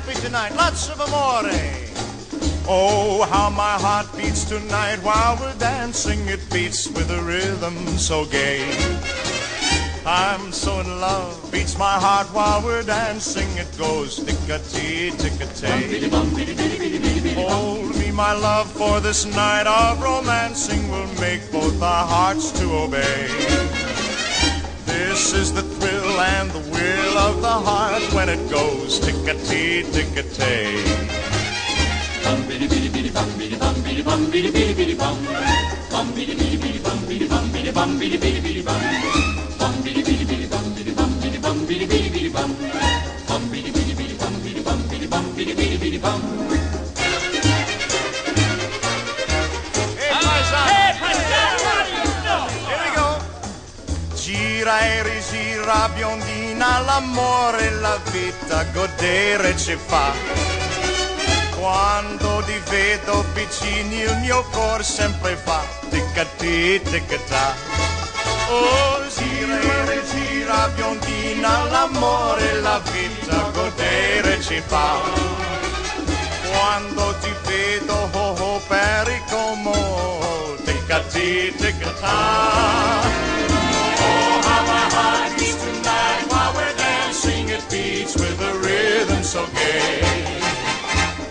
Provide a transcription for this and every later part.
happy tonight, lots of amore. Oh, how my heart beats tonight while we're dancing. It beats with a rhythm so gay. I'm so in love, beats my heart while we're dancing. It goes tick-a-tee, tick-a-tay. Hold me, my love, for this night of romancing will make both our hearts to obey. This is the thrill and the will of the heart when it goes tick-a-tee, tick-a-tay. Bum bidi bidi bidi bum bidi bum bidi bum bidi bidi bidi bum. Bum bidi bidi bidi bum bidi bum bidi bum bidi bidi bidi bum. Bum bidi bidi bidi bum bidi bum bidi bum bidi bidi bidi bum. Bum bidi bidi bidi bum bidi bum bidi bum bidi bidi bidi bum. Here we go. Gira e rigira biondina, l'amore e la vita godere ci fa. Quando ti vedo vicini il mio cor sempre fa ticca-tì, ticca-tà. Oh, gira e rigira biondina, l'amore e la vita godere ci fa. Quando ti vedo, oh, oh, pericomo, ticca-tì, ticca-tà. Oh, how my heart beats tonight while we're dancing. It beats with a rhythm so gay.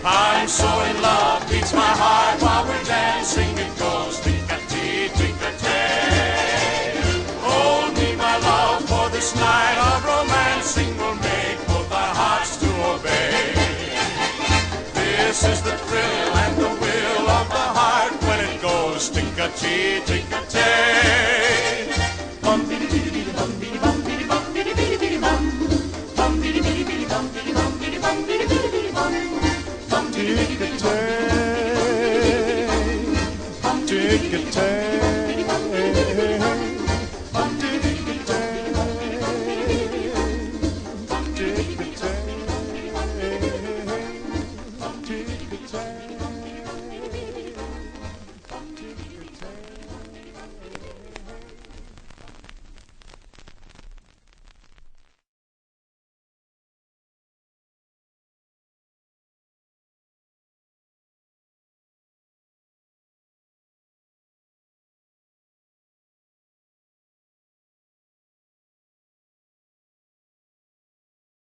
I'm so in love, beats my heart while we're dancing. It goes tick-a-tee, tick-a-tay. Hold me, my love, for this night of romancing will make both our hearts to obey. This is the thrill and the will of the heart when it goes tick-a-tee, tick-a-tay. Bum bidi bidi bidi bum bidi bum bidi bum bidi bidi bidi bum. Bum bidi bidi bidi bum bidi bum bidi bum bidi bidi bidi bum. Tick-a-tay, tick-a-tay.